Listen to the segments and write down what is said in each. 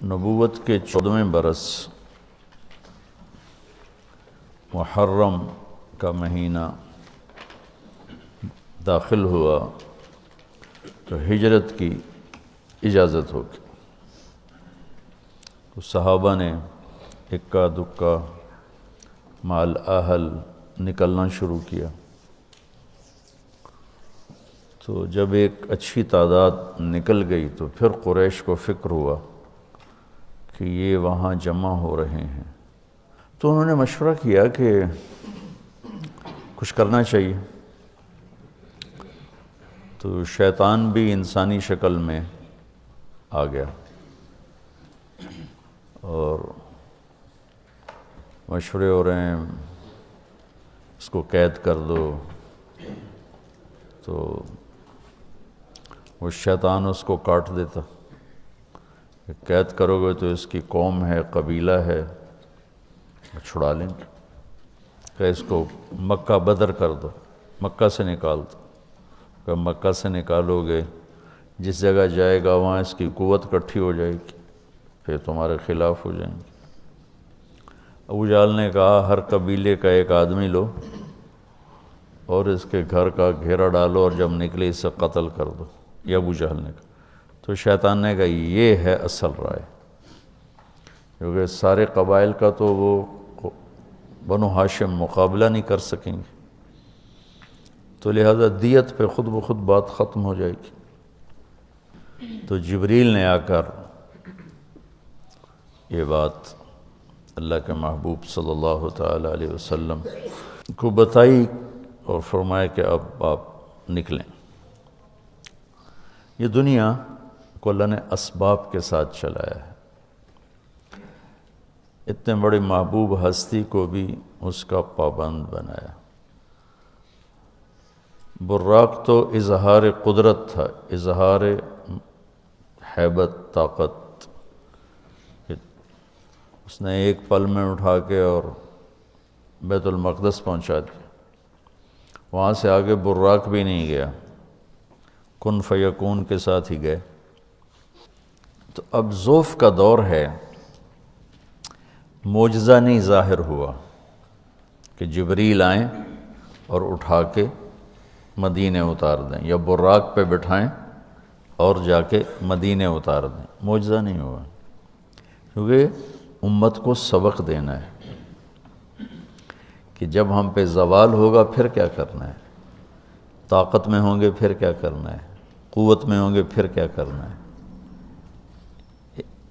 نبوت کے 14ویں برس محرم کا مہینہ داخل ہوا تو ہجرت کی اجازت ہوگی۔ تو صحابہ نے اکا دکا مال اہل نکلنا شروع کیا۔ تو جب ایک اچھی تعداد نکل گئی تو پھر قریش کو فکر ہوا کہ یہ وہاں جمع ہو رہے ہیں، تو انہوں نے مشورہ کیا کہ کچھ کرنا چاہیے۔ تو شیطان بھی انسانی شکل میں آ گیا اور مشورے ہو رہے ہیں اس کو قید کر دو، تو وہ شیطان اس کو کاٹ دیتا کہ قید کرو گے تو اس کی قوم ہے، قبیلہ ہے، چھڑا لیں گے، کہ اس کو مکہ بدر کر دو، مکہ سے نکال دو، کہ مکہ سے نکالو گے جس جگہ جائے گا وہاں اس کی قوت اکٹھی ہو جائے گی، پھر تمہارے خلاف ہو جائیں گے۔ ابو جہل نے کہا ہر قبیلے کا ایک آدمی لو اور اس کے گھر کا گھیرا ڈالو اور جب نکلے اسے قتل کر دو، یہ ابو جہل نے کہا۔ تو شیطان نے کہا یہ ہے اصل رائے، کیونکہ سارے قبائل کا تو وہ بنو ہاشم مقابلہ نہیں کر سکیں گے، تو لہذا دیت پہ خود بخود بات ختم ہو جائے گی۔ تو جبریل نے آ کر یہ بات اللہ کے محبوب صلی اللہ تعالی علیہ وسلم کو بتائی اور فرمایا کہ اب آپ نکلیں۔ یہ دنیا کو اللہ نے اسباب کے ساتھ چلایا ہے، اتنے بڑی محبوب ہستی کو بھی اس کا پابند بنایا۔ براق تو اظہار قدرت تھا، اظہار ہیبت، طاقت، اس نے ایک پل میں اٹھا کے اور بیت المقدس پہنچا دیا، وہاں سے آگے براق بھی نہیں گیا، کن فیکون کے ساتھ ہی گئے۔ تو اب ذوف کا دور ہے، معجزہ نہیں ظاہر ہوا کہ جبریل آئیں اور اٹھا کے مدینے اتار دیں یا براق پہ بٹھائیں اور جا کے مدینے اتار دیں، معجزہ نہیں ہوا، کیونکہ امت کو سبق دینا ہے کہ جب ہم پہ زوال ہوگا پھر کیا کرنا ہے، طاقت میں ہوں گے پھر کیا کرنا ہے، قوت میں ہوں گے پھر کیا کرنا ہے،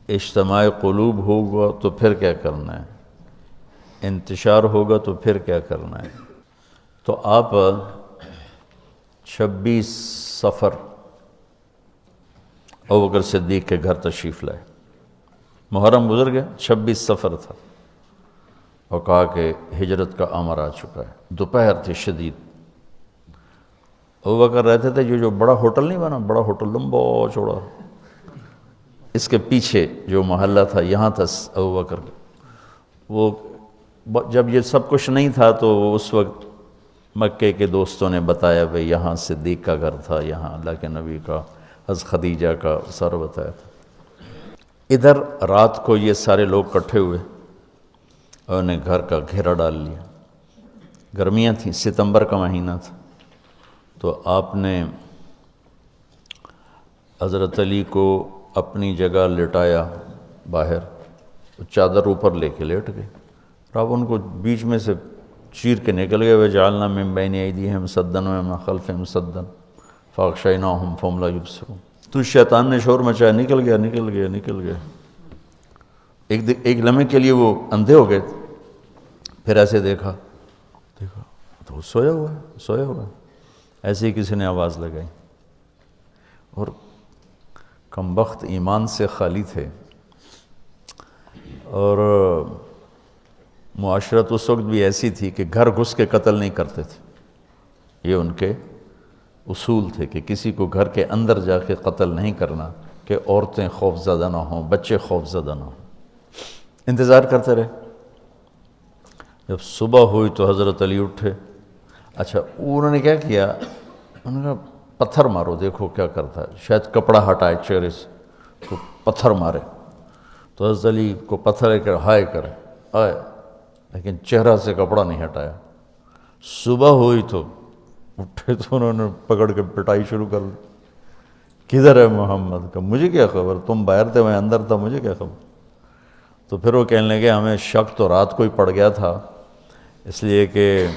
اجتماع قلوب ہوگا تو پھر کیا کرنا ہے، انتشار ہوگا تو پھر کیا کرنا ہے۔ تو آپ 26 صفر ابوبکر صدیق کے گھر تشریف لائے، محرم گزر گیا، 26 صفر تھا، اور کہا کہ ہجرت کا امر آ چکا ہے۔ دوپہر تھی شدید، ابوبکر رہتے تھے جو بڑا ہوٹل نہیں بنا، بڑا ہوٹل لمبا چوڑا، اس کے پیچھے جو محلہ تھا یہاں تھا ابوبکر، وہ جب یہ سب کچھ نہیں تھا تو اس وقت مکے کے دوستوں نے بتایا بھئی یہاں صدیق کا گھر تھا، یہاں اللہ کے نبی کا، حضرت خدیجہ کا، سارا بتایا تھا۔ ادھر رات کو یہ سارے لوگ اکٹھے ہوئے اور انہیں گھر کا گھیرا ڈال لیا، گرمیاں تھیں، ستمبر کا مہینہ تھا، تو آپ نے حضرت علی کو اپنی جگہ لٹایا باہر، چادر اوپر لے کے لیٹ گئے، اور آپ ان کو بیچ میں سے چیر کے نکل گئے، وَجَعَلْنَا مِن بَيْنِ أَيْدِيهِمْ سَدًّا وَمِن خَلْفِهِمْ سَدًّا فَأَغْشَيْنَاهُمْ فَهُمْ لَا يُبْصِرُونَ۔ تو شیطان نے شور مچایا، نکل گیا۔ ایک لمحے کے لیے وہ اندھے ہو گئے، پھر ایسے دیکھا تو وہ سویا ہوا ہے، ایسے ہی کسی نے آواز لگائی، اور کمبخت ایمان سے خالی تھے، اور معاشرت اس وقت بھی ایسی تھی کہ گھر گھس کے قتل نہیں کرتے تھے، یہ ان کے اصول تھے کہ کسی کو گھر کے اندر جا کے قتل نہیں کرنا کہ عورتیں خوف زدہ نہ ہوں، بچے خوف زدہ نہ ہوں۔ انتظار کرتے رہے، جب صبح ہوئی تو حضرت علی اٹھے۔ اچھا انہوں نے کیا کیا، انہوں نے کہا پتھر مارو دیکھو کیا کرتا ہے، شاید کپڑا ہٹائے چہرے سے تو پتھر مارے، تو حضرت علی کو پتھر کر ہائے کرے آئے، لیکن چہرہ سے کپڑا نہیں ہٹایا۔ صبح ہوئی تو اٹھے تو انہوں نے پکڑ کے پٹائی شروع کر دی، کدھر ہے محمد کا؟ مجھے کیا خبر، تم باہر تھے میں اندر تھا، مجھے کیا خبر؟ تو پھر وہ کہنے لگے ہمیں شک تو رات کو ہی پڑ گیا تھا، اس لیے کہ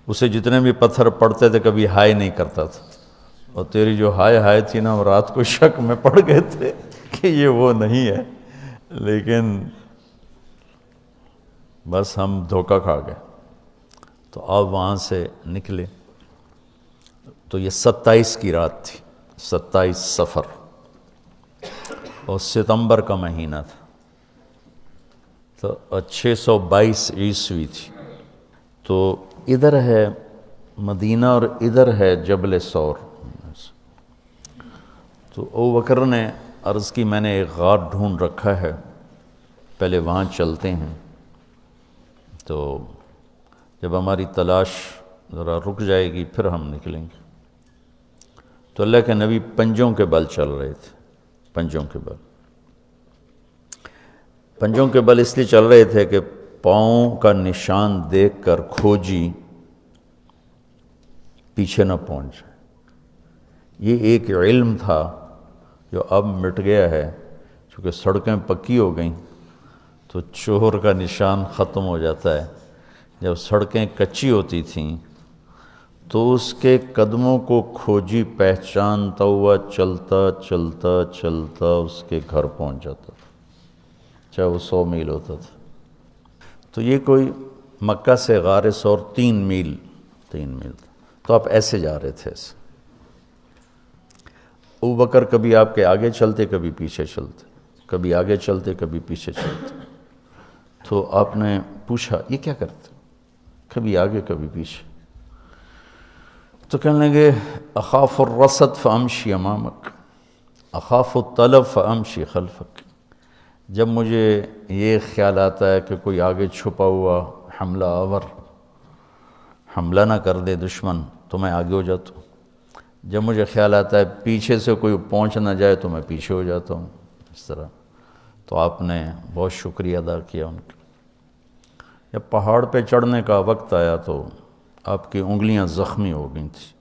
اسے جتنے بھی پتھر پڑتے تھے کبھی ہائے نہیں کرتا تھا، اور تیری جو ہائے تھی نا وہ رات کو شک میں پڑ گئے تھے کہ یہ وہ نہیں ہے، لیکن بس ہم دھوکہ کھا گئے۔ تو آپ وہاں سے نکلے تو یہ 27 کی رات تھی، 27 صفر، اور ستمبر کا مہینہ تھا، تو 622 عیسوی تھی۔ تو ادھر ہے مدینہ اور ادھر ہے جبل ثور۔ تو ابو بکر نے عرض کی میں نے ایک غار ڈھونڈ رکھا ہے، پہلے وہاں چلتے ہیں، تو جب ہماری تلاش ذرا رک جائے گی پھر ہم نکلیں گے۔ تو اللہ کے نبی پنجوں کے بل چل رہے تھے، پنجوں کے بل، پنجوں کے بل اس لیے چل رہے تھے کہ پاؤں کا نشان دیکھ کر کھوجی پیچھے نہ پہنچ جائے۔ یہ ایک علم تھا جو اب مٹ گیا ہے، چونکہ سڑکیں پکی ہو گئیں تو چور کا نشان ختم ہو جاتا ہے۔ جب سڑکیں کچی ہوتی تھیں تو اس کے قدموں کو کھوجی پہچانتا ہوا چلتا چلتا چلتا اس کے گھر پہنچ جاتا تھا، چاہے وہ 100 میل ہوتا تھا۔ تو یہ کوئی مکہ سے غار ثور 3 میل تھا، تو آپ ایسے جا رہے تھے ایسے۔ ابو بکر کبھی آپ کے آگے چلتے کبھی پیچھے چلتے، کبھی آگے چلتے کبھی پیچھے چلتے۔ تو آپ نے پوچھا یہ کیا کرتے؟ کبھی آگے کبھی پیچھے۔ تو کہنے لگے اخاف الرصد فامشی امامک، اخاف الطلب فامشی خلفک۔ جب مجھے یہ خیال آتا ہے کہ کوئی آگے چھپا ہوا حملہ آور حملہ نہ کر دے دشمن تو میں آگے ہو جاتا ہوں، جب مجھے خیال آتا ہے پیچھے سے کوئی پہنچ نہ جائے تو میں پیچھے ہو جاتا ہوں، اس طرح۔ تو آپ نے بہت شکریہ ادا کیا ان کا۔ جب پہاڑ پہ چڑھنے کا وقت آیا تو آپ کی انگلیاں زخمی ہو گئی تھیں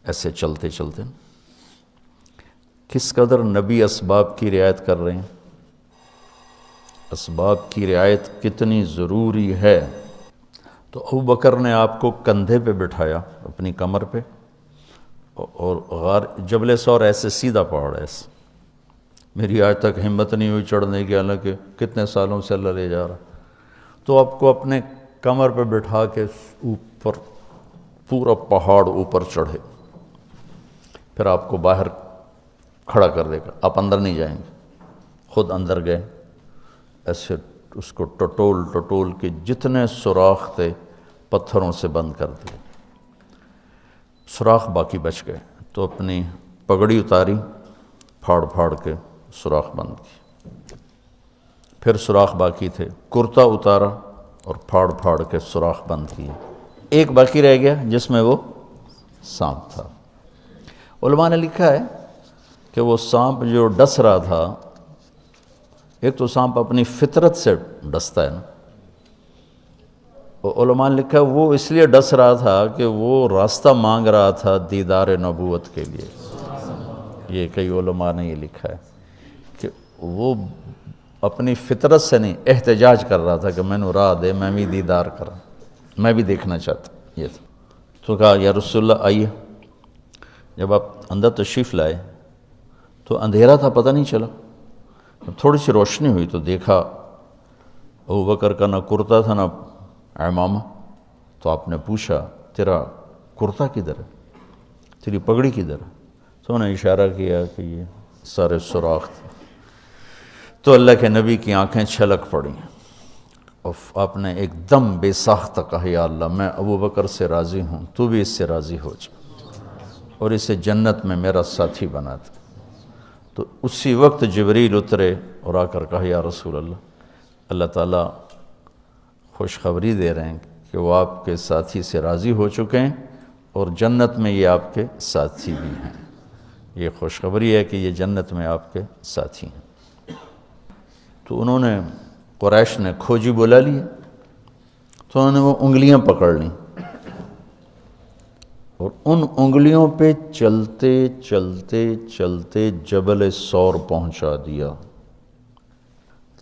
ایسے چلتے چلتے۔ کس قدر نبی اسباب کی رعایت کر رہے ہیں، اسباب کی رعایت کتنی ضروری ہے۔ تو ابو بکر نے آپ کو کندھے پہ بٹھایا اپنی کمر پہ، اور غار جبل ثور ایسے سیدھا پہاڑ ہے ایسے، میری آج تک ہمت نہیں ہوئی چڑھنے کی، حالانکہ کتنے سالوں سے اللہ لے جا رہا۔ تو آپ کو اپنے کمر پہ بٹھا کے اوپر پورا پہاڑ اوپر چڑھے، پھر آپ کو باہر کھڑا کر دے گا، آپ اندر نہیں جائیں گے، خود اندر گئے، ایسے اس کو ٹٹول ٹٹول کے جتنے سوراخ تھے پتھروں سے بند کر دیے، سوراخ باقی بچ گئے۔ تو اپنی پگڑی اتاری، پھاڑ پھاڑ کے سوراخ بند کی، پھر سوراخ باقی تھے، کرتا اتارا اور پھاڑ پھاڑ کے سوراخ بند کیے۔ ایک باقی رہ گیا جس میں وہ سانپ تھا۔ علماء نے لکھا ہے کہ وہ سانپ جو ڈس رہا تھا، ایک تو سانپ اپنی فطرت سے ڈستا ہے نا، علماء نے لکھا ہے وہ اس لیے ڈس رہا تھا کہ وہ راستہ مانگ رہا تھا دیدار نبوت کے لیے۔ یہ کئی علماء نے یہ لکھا ہے کہ وہ اپنی فطرت سے نہیں، احتجاج کر رہا تھا کہ میں نے راہ دے، میں بھی دیدار کرا، میں بھی دیکھنا چاہتا۔ یہ تھا۔ تو کہا یا رسول اللہ آئیے۔ جب آپ اندر تشریف لائے تو اندھیرا تھا، پتہ نہیں چلا۔ جب تھوڑی سی روشنی ہوئی تو دیکھا ابو بکر کا نہ کرتا تھا نہ عمامہ۔ تو آپ نے پوچھا تیرا کرتا کدھر ہے، تیری پگڑی کدھر ہے؟ تو انہوں نے اشارہ کیا کہ یہ سارے سوراخ تھے۔ تو اللہ کے نبی کی آنکھیں چھلک پڑیں، اور آپ نے ایک دم بے ساختہ کہا یا اللہ میں ابو بکر سے راضی ہوں، تو بھی اس سے راضی ہو جا اور اسے جنت میں میرا ساتھی بنا دے۔ تو اسی وقت جبریل اترے اور آ کر کہا یا رسول اللہ، اللہ تعالیٰ خوشخبری دے رہے ہیں کہ وہ آپ کے ساتھی سے راضی ہو چکے ہیں اور جنت میں یہ آپ کے ساتھی بھی ہیں۔ یہ خوشخبری ہے کہ یہ جنت میں آپ کے ساتھی ہیں۔ تو انہوں نے قریش نے کھوجی بلا لی، تو انہوں نے وہ انگلیاں پکڑ لیں اور ان انگلیوں پہ چلتے چلتے چلتے جبل سور پہنچا دیا۔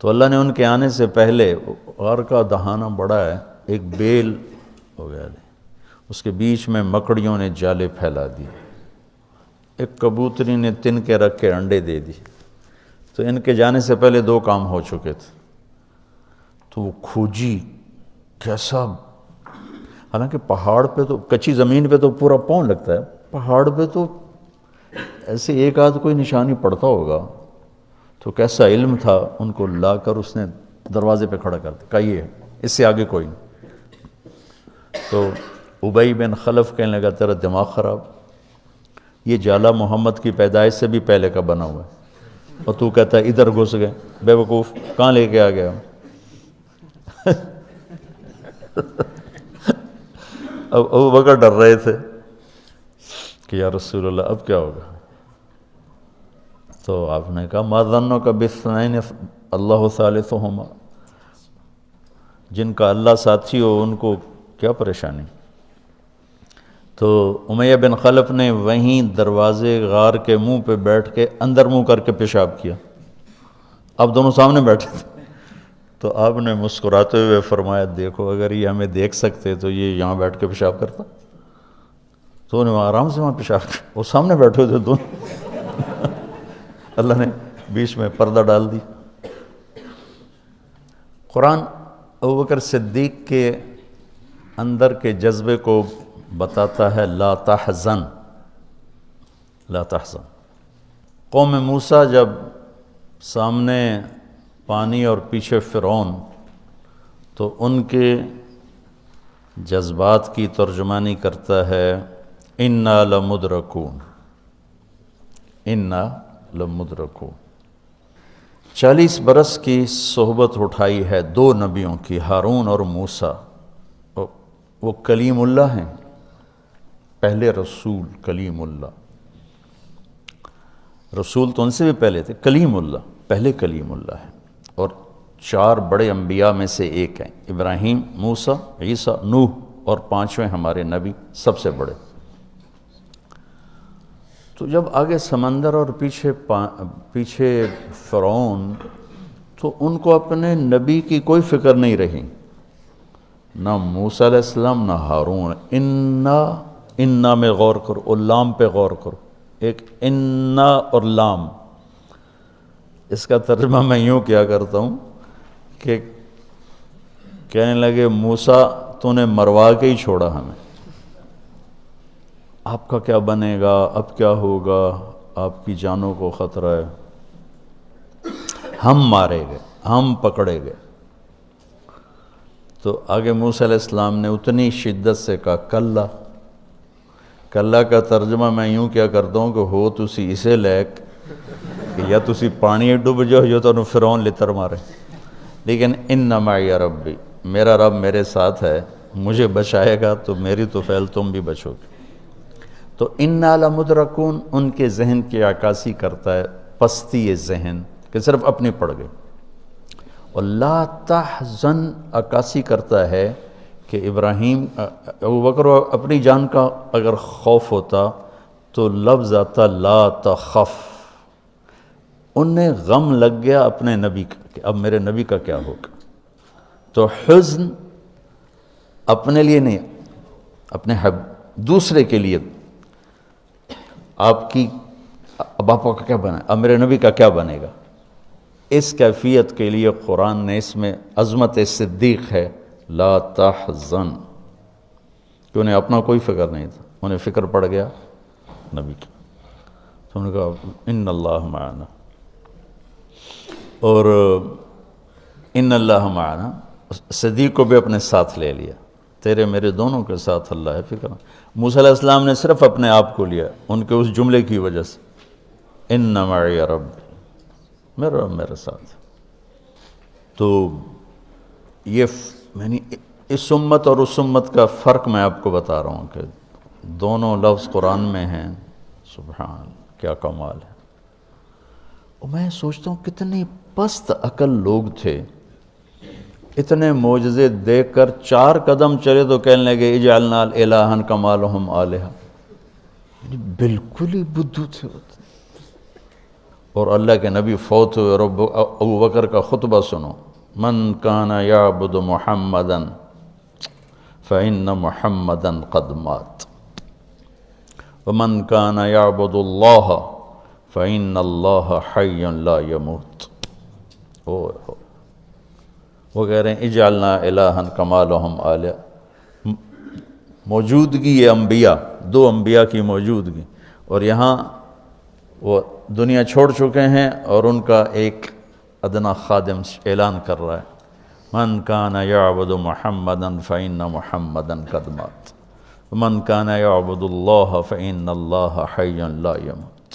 تو اللہ نے ان کے آنے سے پہلے، غار کا دہانہ بڑا ہے، ایک بیل ہو گیا، اس کے بیچ میں مکڑیوں نے جالے پھیلا دیے، ایک کبوتری نے تن کے رکھ کے انڈے دے دی، تو ان کے جانے سے پہلے 2 کام ہو چکے تھے۔ تو وہ کھوجی کیسا، حالانکہ پہاڑ پہ تو، کچی زمین پہ تو پورا پاؤں لگتا ہے، پہاڑ پہ تو ایسے ایک آدھ کوئی نشانی پڑتا ہوگا، تو کیسا علم تھا، ان کو لا کر اس نے دروازے پہ کھڑا کر دیا، کہا یہ اس سے آگے کوئی نہیں۔ تو ابی بن خلف کہنے لگا تیرا دماغ خراب، یہ جالا محمد کی پیدائش سے بھی پہلے کا بنا ہوا ہے، اور تو کہتا ہے ادھر گھس گئے، بے وقوف کہاں لے کے آ گیا؟ اب ابو بکر ڈر رہے تھے کہ یا رسول اللہ اب کیا ہوگا؟ تو آپ نے کہا ما ظنک باثنین اللہ ثالثہما، جن کا اللہ ساتھی ہو ان کو کیا پریشانی؟ تو امیہ بن خلف نے وہیں دروازے غار کے منہ پہ بیٹھ کے اندر منہ کر کے پیشاب کیا، اب دونوں سامنے بیٹھے تھے۔ تو آپ نے مسکراتے ہوئے فرمایا دیکھو اگر یہ ہمیں دیکھ سکتے تو یہ یہاں بیٹھ کے پیشاب کرتا، تو انہوں نے آرام سے وہاں پیشاب کیا، وہ سامنے بیٹھے ہوئے تھے دونوں۔ اللہ نے بیچ میں پردہ ڈال دی۔ قرآن ابوبکر صدیق کے اندر کے جذبے کو بتاتا ہے، لا تحزن، لا تحزن۔ قوم موسیٰ جب سامنے پانی اور پیچھے فرعون، تو ان کے جذبات کی ترجمانی کرتا ہے انا لمدرکون، انا لمدرکون۔ 40 برس کی صحبت اٹھائی ہے 2 نبیوں کی، ہارون اور موسیٰ، وہ کلیم اللہ ہیں، پہلے رسول کلیم اللہ، رسول تو ان سے بھی پہلے تھے، کلیم اللہ پہلے کلیم اللہ ہے، اور 4 بڑے انبیاء میں سے ایک ہیں، ابراہیم، موسیٰ، عیسیٰ، نوح، اور 5ویں ہمارے نبی سب سے بڑے۔ تو جب آگے سمندر اور پیچھے فرعون، تو ان کو اپنے نبی کی کوئی فکر نہیں رہی، نہ موسیٰ علیہ السلام نہ ہارون۔ انا میں غور کرو، اور لام پہ غور کرو، ایک انا اور لام، اس کا ترجمہ میں یوں کیا کرتا ہوں کہ کہنے لگے موسیٰ تو نے مروا کے ہی چھوڑا ہمیں، آپ کا کیا بنے گا، اب کیا ہوگا، آپ کی جانوں کو خطرہ ہے، ہم مارے گئے، ہم پکڑے گئے۔ تو آگے موسیٰ علیہ السلام نے اتنی شدت سے کہا کلا، کلا کا ترجمہ میں یوں کیا کرتا ہوں کہ ہو تسی اسے لیک کہ یا تسی پانی ڈوب جاؤ یا تو فرعون لتر مارے، لیکن ان معی ربی، میرا رب میرے ساتھ ہے، مجھے بچائے گا تو میری تو فعل تم بھی بچو گے۔ تو انا لمدرکون ان کے ذہن کی عکاسی کرتا ہے، پستی ذہن کہ صرف اپنی پڑ گئی، اور لا تحزن عکاسی کرتا ہے کہ ابراہیم، ابوبکر اپنی جان کا اگر خوف ہوتا تو لفظ آتا لا تخف، انہیں غم لگ گیا اپنے نبی کا کہ اب میرے نبی کا کیا ہوگا۔ تو حزن اپنے لیے نہیں، اپنے دوسرے کے لیے، آپ کی اب آپ کا کیا بنا، اب میرے نبی کا کیا بنے گا، اس کیفیت کے لیے قرآن نے اس میں عظمت صدیق ہے، لا تحزن، کہ انہیں اپنا کوئی فکر نہیں تھا، انہیں فکر پڑ گیا نبی کی۔ تو انہوں نے کہا ان اللہ معنا، اور ان اللہ معنا، صدیق کو بھی اپنے ساتھ لے لیا، تیرے میرے دونوں کے ساتھ اللہ ہے، فکر۔ موسیٰ علیہ السلام نے صرف اپنے آپ کو لیا ان کے اس جملے کی وجہ سے، ان معی ربی، میرا رب میرے ساتھ۔ تو یہ یعنی اس امت اور اس امت کا فرق میں آپ کو بتا رہا ہوں کہ دونوں لفظ قرآن میں ہیں، سبحان کیا کمال ہے۔ اور میں سوچتا ہوں کتنی پست عقل لوگ تھے، اتنے معجزے دیکھ کر 4 قدم چلے تو کہنے لگے اجعلنا الہا کما لہم آلہہ، بالکل ہی بدھو تھے۔ اور اللہ کے نبی فوت ہوئے اور ابو بکر کا خطبہ سنو، من کان یعبد محمدا فإن محمدا قد مات ومن کان یعبد اللہ فإن اللہ حی لا یموت۔ وہ کہہ رہے ہیں اجعلنا الہا کما لہم آلہہ، موجودگی یہ انبیاء، 2 انبیاء کی موجودگی، اور یہاں وہ دنیا چھوڑ چکے ہیں اور ان کا ایک ادنا خادم اعلان کر رہا ہے من کان یعبد محمدا فإن محمدا قد مات ومن کان یعبد اللہ فإن اللہ حی لا یموت۔